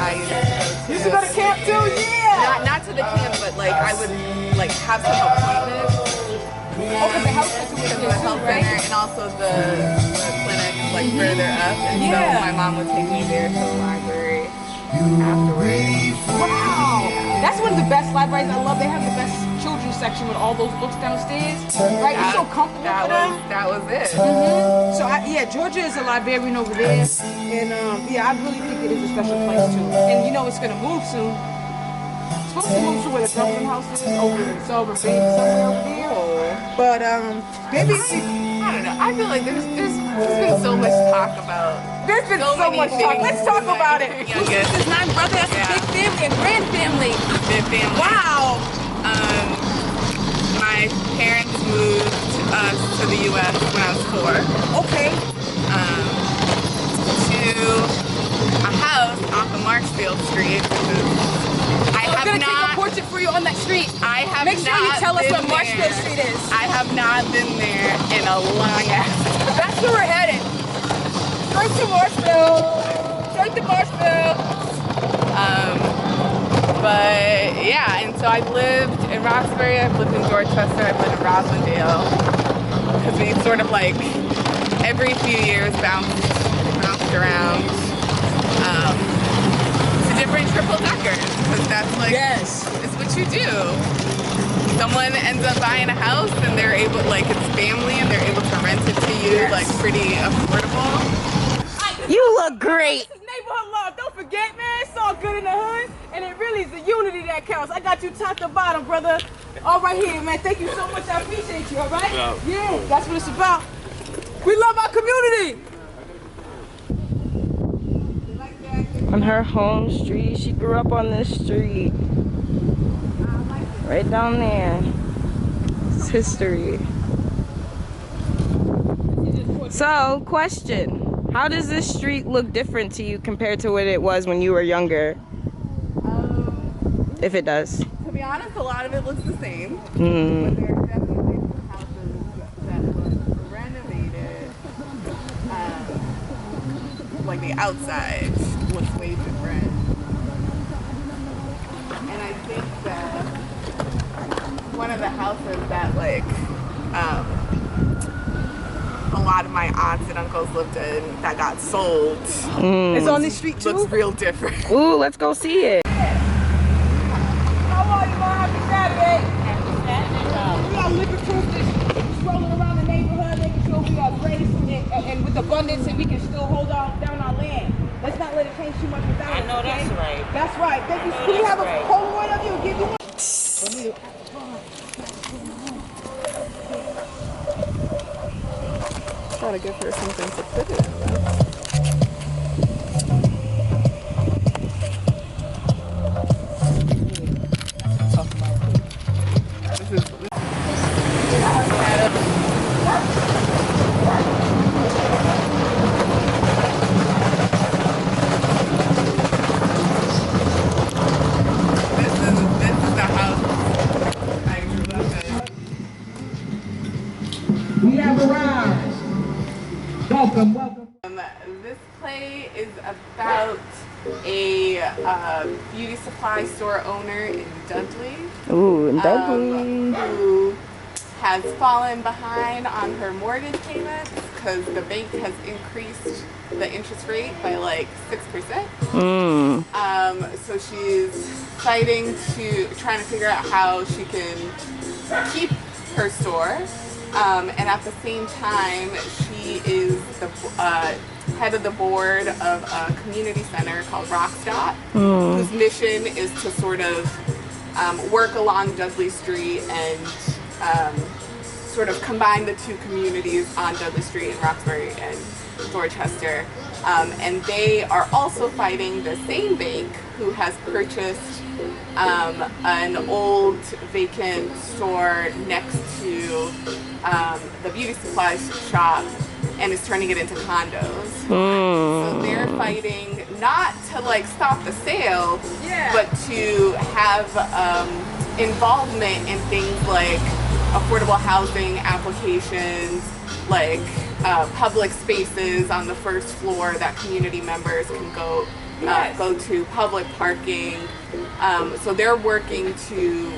I used to go to camp too, yeah. Not to the camp, but like I would like have some appointments. Oh, because the health center was The health center and also the clinic like further up, and so my mom would take me there to the library afterwards. Wow, that's one of the best libraries. I love. They have the best children's section with all those books downstairs. Right, you're so comfortable with them. That was it. So yeah, Georgia is a librarian over there, and yeah, I really think it is a special place too. And you know, it's gonna move soon. It's supposed to move to where the Dublin House is over in Sullivan Bay, somewhere over there. But maybe I don't know. I feel like there's been so much talk about. There's been so much talk. Let's talk about it. Youngest. This is 9 brothers. That's a big family and grand family. Big family. Wow. My parents moved us to the U.S. when I was 4. Okay. To a house off of Marshfield Street. I have I'm gonna not. take a portrait for you on that street. I have Make sure you not tell us been what Marshfield there. Street is. I have not been there in a long ass. That's where we're headed. Straight to Marshfield. Straight to Marshfield. But yeah, and so I've lived in Roxbury, I've lived in Dorchester, I've lived in Roslindale. Because we sort of like every few years bounced around to different triple deckers. Because that's like, it's what you do. Someone ends up buying a house and they're able, like it's family and they're able to rent it to you like pretty affordable. You look great. This is neighborhood love. Don't forget, man, it's all good in the hood. And it really is the unity that counts. I got you top to bottom, brother. All right here, man. Thank you so much. I appreciate you, all right? Yeah, that's what it's about. We love our community. On her home street, she grew up on this street. Right down there. It's history. So, question. How does this street look different to you compared to what it was when you were younger? If it does. To be honest, a lot of it looks the same. But there are definitely some houses that look renovated. Like the outside looks way different. And I think that one of the houses that like a lot of my aunts and uncles lived in that got sold. It's on this street too? Looks real different. Ooh, let's go see it. How are you, Mom? Happy Saturday. We are living proof, just rolling around the neighborhood, making sure we are graced and with abundance, and we can still hold down our land. Let's not let it change too much without us. I know that's right. That's right. Thank you. Can we have a Polaroid of you and give you one? Trying to give her something to put it in. This play is about a beauty supply store owner in Dudley. Ooh, in Dudley. Who has fallen behind on her mortgage payments because the bank has increased the interest rate by like 6%. So she's trying to figure out how she can keep her store. And at the same time, she is the head of the board of a community center called Rockstop, whose mission is to sort of work along Dudley Street and sort of combine the two communities on Dudley Street in Roxbury and Dorchester. And they are also fighting the same bank who has purchased an old vacant store next to the beauty supply shop and is turning it into condos. So they're fighting not to like stop the sale, but to have involvement in things like affordable housing applications, like public spaces on the first floor that community members can go go to public parking. So they're working to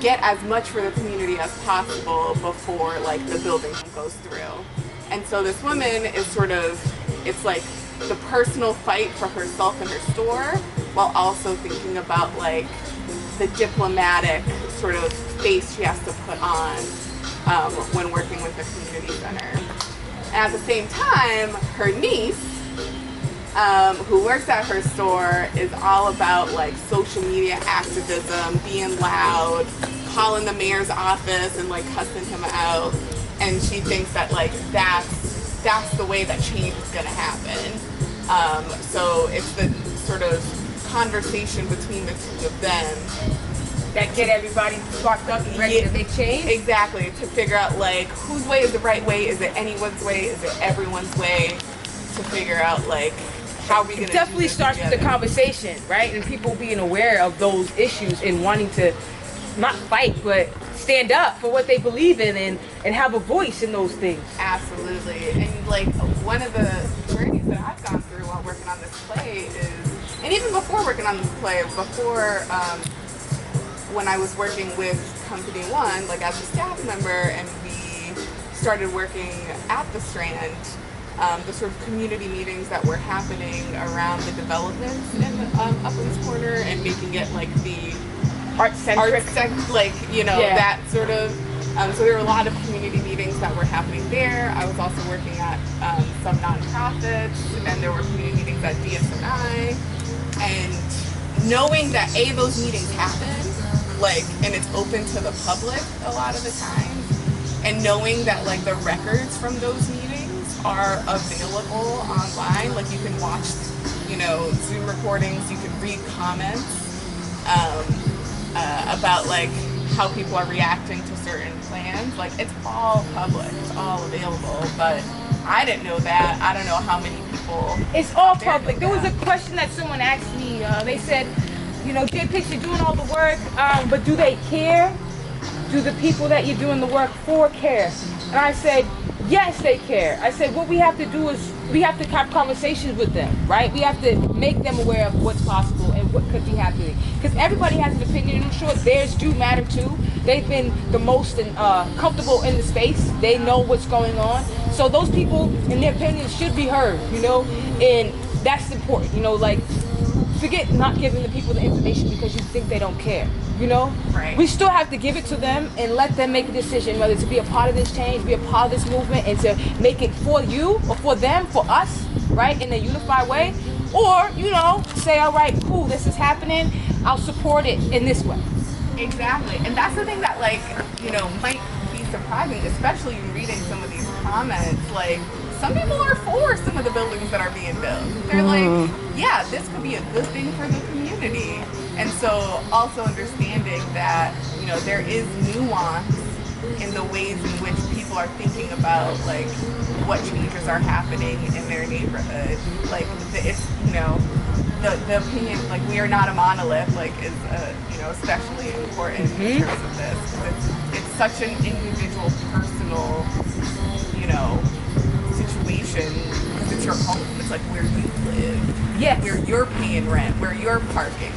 get as much for the community as possible before like the building goes through. And so this woman is sort of, it's like the personal fight for herself and her store, while also thinking about like the diplomatic sort of face she has to put on when working with the community center. And at the same time, her niece, who works at her store, is all about like social media activism, being loud, calling the mayor's office and like cussing him out. And she thinks that like that's the way that change is gonna happen. So it's the sort of conversation between the two of them that get everybody sparked up and ready to make change. Exactly, to figure out like whose way is the right way, is it anyone's way, is it everyone's way, to figure out like how we gonna. It definitely starts with the conversation, right? And people being aware of those issues and wanting to not fight but stand up for what they believe in and have a voice in those things. Absolutely. And like one of the journeys that I've gone through while working on this play is, and even before working on this play, before when I was working with Company One, like as a staff member, and we started working at the Strand, the sort of community meetings that were happening around the developments in Uphams Corner and making it like the Art-centric. Like, you know, that sort of, so there were a lot of community meetings that were happening there. I was also working at some nonprofits, and there were community meetings at DSNI, and knowing that those meetings happen, like, and it's open to the public a lot of the time, and knowing that like the records from those meetings are available online, like you can watch, you know, Zoom recordings, you can read comments about like how people are reacting to certain plans. Like it's all public, it's all available, but I didn't know that. I don't know how many people. It's all public. There was a question that someone asked me. They said, you know, Jaypix, you're doing all the work, but do they care? Do the people that you're doing the work for care? And I said, yes, they care. I said, what we have to do is we have to have conversations with them, right? We have to make them aware of what's possible and what could be happening. Because everybody has an opinion, and I'm sure theirs do matter too. They've been the most comfortable in the space. They know what's going on. So those people and their opinions should be heard, you know? And that's important, you know, like, forget not giving the people the information because you think they don't care, you know? Right. We still have to give it to them and let them make a decision, whether to be a part of this change, be a part of this movement, and to make it for you or for them, for us, right, in a unified way. Or, you know, say, all right, cool, this is happening, I'll support it in this way. Exactly. And that's the thing that, like, you know, might be surprising, especially in reading some of these comments. Like, some people are for some of the buildings that are being built. They're like, yeah, this could be a good thing for the community. And so also understanding that, you know, there is nuance in the ways in which people are thinking about, like, what changes are happening in their neighborhood. Like, it's, you know, the opinion, like, we are not a monolith, like, is, you know, especially important in terms of this. Because it's such an individual, personal, you know, situation, because it's your home. It's like where you live, Yes. where you're paying rent, where you're parking.